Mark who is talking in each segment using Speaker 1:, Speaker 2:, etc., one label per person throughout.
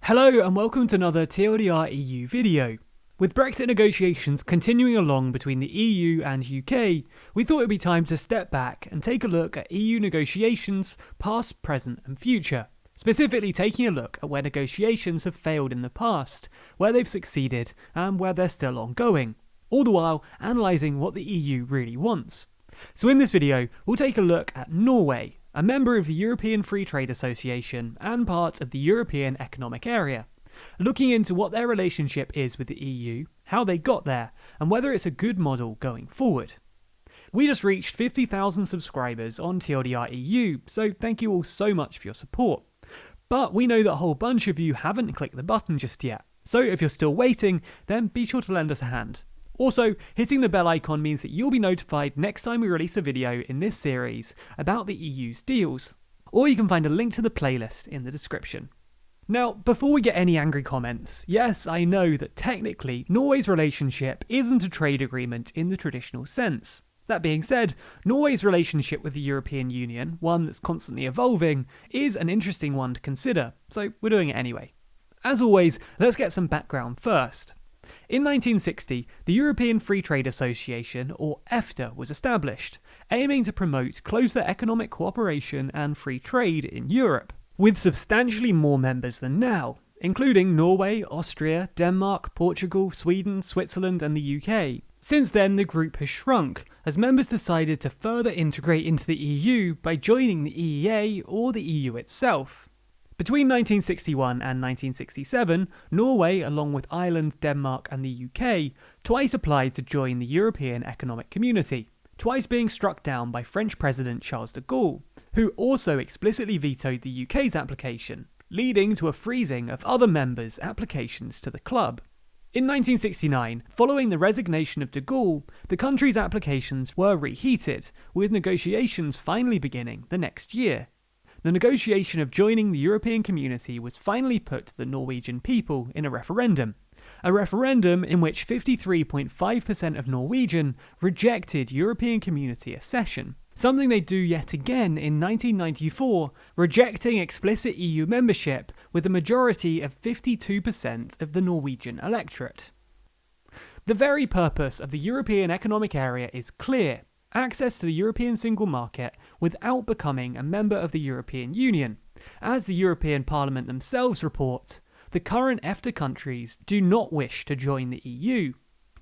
Speaker 1: Hello and welcome to another TLDR EU video. With Brexit negotiations continuing along between the EU and UK, we thought it would be time to step back and take a look at EU negotiations past, present and future, specifically taking a look at where negotiations have failed in the past, where they've succeeded and where they're still ongoing, all the while analysing what the EU really wants. So in this video, we'll take a look at Norway, a member of the European Free Trade Association and part of the European Economic Area, looking into what their relationship is with the EU, how they got there, and whether it's a good model going forward. We just reached 50,000 subscribers on TLDR EU, so thank you all so much for your support. But we know that a whole bunch of you haven't clicked the button just yet, so if you're still waiting, then be sure to lend us a hand. Also, hitting the bell icon means that you'll be notified next time we release a video in this series about the EU's deals, or you can find a link to the playlist in the description. Now, before we get any angry comments, yes, I know that technically Norway's relationship isn't a trade agreement in the traditional sense. That being said, Norway's relationship with the European Union, one that's constantly evolving, is an interesting one to consider, so we're doing it anyway. As always, let's get some background first. In 1960, the European Free Trade Association, or EFTA, was established, aiming to promote closer economic cooperation and free trade in Europe, with substantially more members than now, including Norway, Austria, Denmark, Portugal, Sweden, Switzerland and the UK. Since then, the group has shrunk, as members decided to further integrate into the EU by joining the EEA or the EU itself. Between 1961 and 1967, Norway, along with Ireland, Denmark and the UK, twice applied to join the European Economic Community, twice being struck down by French President Charles de Gaulle, who also explicitly vetoed the UK's application, leading to a freezing of other members' applications to the club. In 1969, following the resignation of de Gaulle, the country's applications were reheated, with negotiations finally beginning the next year. The negotiation of joining the European community was finally put to the Norwegian people in a referendum in which 53.5% of Norwegian rejected European community accession, something they do yet again in 1994, rejecting explicit EU membership with a majority of 52% of the Norwegian electorate. The very purpose of the European Economic Area is clear: access to the European single market without becoming a member of the European Union. As the European Parliament themselves report, the current EFTA countries do not wish to join the EU.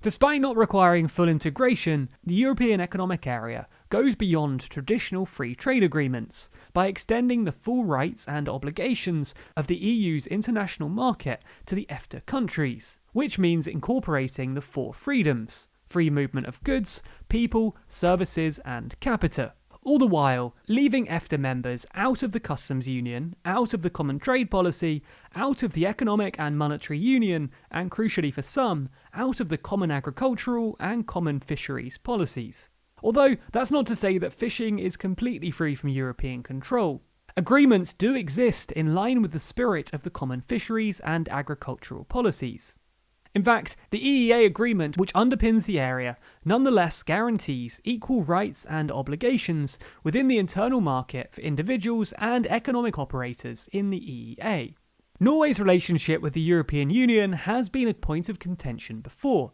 Speaker 1: Despite not requiring full integration, the European Economic Area goes beyond traditional free trade agreements by extending the full rights and obligations of the EU's international market to the EFTA countries, which means incorporating the four freedoms: free movement of goods, people, services and capita, all the while leaving EFTA members out of the customs union, out of the common trade policy, out of the economic and monetary union, and crucially for some, out of the common agricultural and common fisheries policies. Although that's not to say that fishing is completely free from European control. Agreements do exist in line with the spirit of the common fisheries and agricultural policies. In fact, the EEA agreement, which underpins the area, nonetheless guarantees equal rights and obligations within the internal market for individuals and economic operators in the EEA. Norway's relationship with the European Union has been a point of contention before.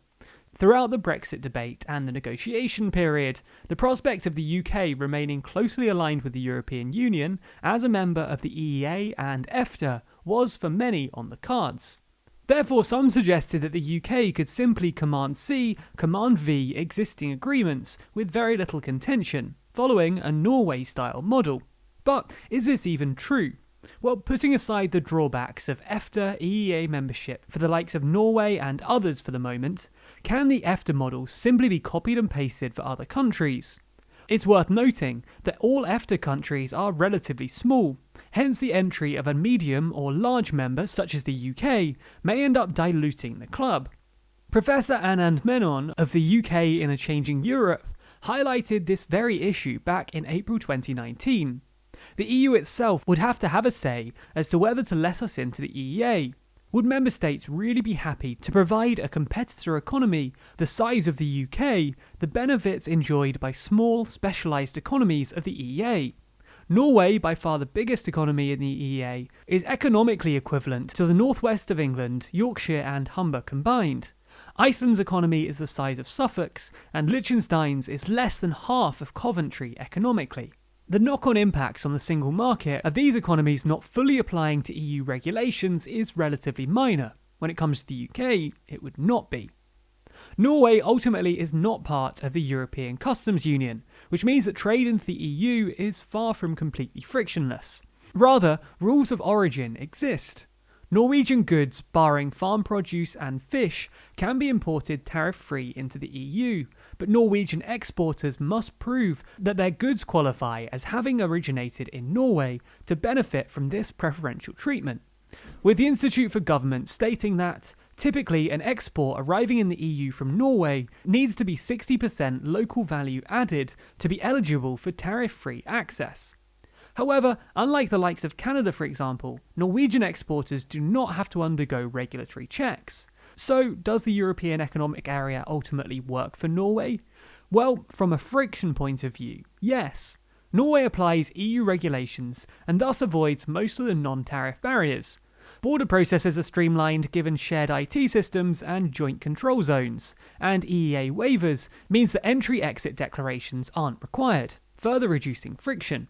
Speaker 1: Throughout the Brexit debate and the negotiation period, the prospect of the UK remaining closely aligned with the European Union as a member of the EEA and EFTA was for many on the cards. Therefore, some suggested that the UK could simply Command C, Command V existing agreements with very little contention, following a Norway-style model. But is this even true? Well, putting aside the drawbacks of EFTA EEA membership for the likes of Norway and others for the moment, can the EFTA model simply be copied and pasted for other countries? It's worth noting that all EFTA countries are relatively small, hence the entry of a medium or large member such as the UK may end up diluting the club. Professor Anand Menon of the UK in a Changing Europe highlighted this very issue back in April 2019. The EU itself would have to have a say as to whether to let us into the EEA. Would member states really be happy to provide a competitor economy the size of the UK the benefits enjoyed by small, specialised economies of the EEA? Norway, by far the biggest economy in the EEA, is economically equivalent to the northwest of England, Yorkshire and Humber combined. Iceland's economy is the size of Suffolk's, and Liechtenstein's is less than half of Coventry economically. The knock-on impact on the single market of these economies not fully applying to EU regulations is relatively minor. When it comes to the UK, it would not be. Norway ultimately is not part of the European Customs Union, which means that trade into the EU is far from completely frictionless. Rather, rules of origin exist. Norwegian goods, barring farm produce and fish, can be imported tariff-free into the EU, but Norwegian exporters must prove that their goods qualify as having originated in Norway to benefit from this preferential treatment, with the Institute for Government stating that typically, an export arriving in the EU from Norway needs to be 60% local value added to be eligible for tariff-free access. However, unlike the likes of Canada, for example, Norwegian exporters do not have to undergo regulatory checks. So, does the European Economic Area ultimately work for Norway? Well, from a friction point of view, yes. Norway applies EU regulations and thus avoids most of the non-tariff barriers. Border processes are streamlined given shared IT systems and joint control zones, and EEA waivers means that entry-exit declarations aren't required, further reducing friction.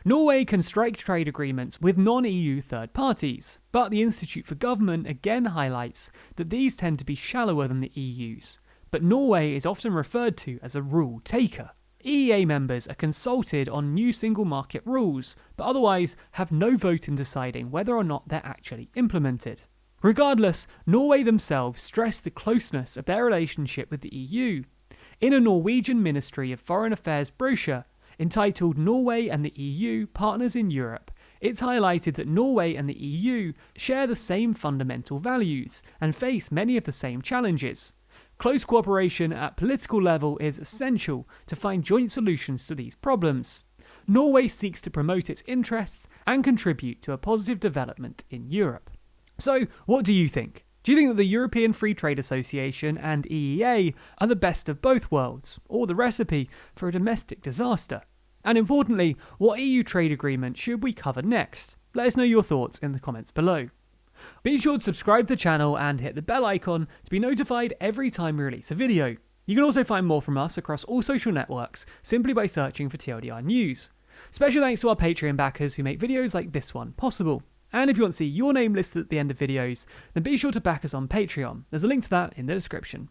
Speaker 1: Norway can strike trade agreements with non-EU third parties, but the Institute for Government again highlights that these tend to be shallower than the EU's, but Norway is often referred to as a rule taker. EEA members are consulted on new single market rules, but otherwise have no vote in deciding whether or not they're actually implemented. Regardless, Norway themselves stress the closeness of their relationship with the EU. In a Norwegian Ministry of Foreign Affairs brochure entitled Norway and the EU Partners in Europe, it's highlighted that Norway and the EU share the same fundamental values and face many of the same challenges. Close cooperation at political level is essential to find joint solutions to these problems. Norway seeks to promote its interests and contribute to a positive development in Europe. So, what do you think? Do you think that the European Free Trade Association and EEA are the best of both worlds, or the recipe for a domestic disaster? And importantly, what EU trade agreement should we cover next? Let us know your thoughts in the comments below. Be sure to subscribe to the channel and hit the bell icon to be notified every time we release a video. You can also find more from us across all social networks simply by searching for TLDR News. Special thanks to our Patreon backers who make videos like this one possible. And if you want to see your name listed at the end of videos, then be sure to back us on Patreon. There's a link to that in the description.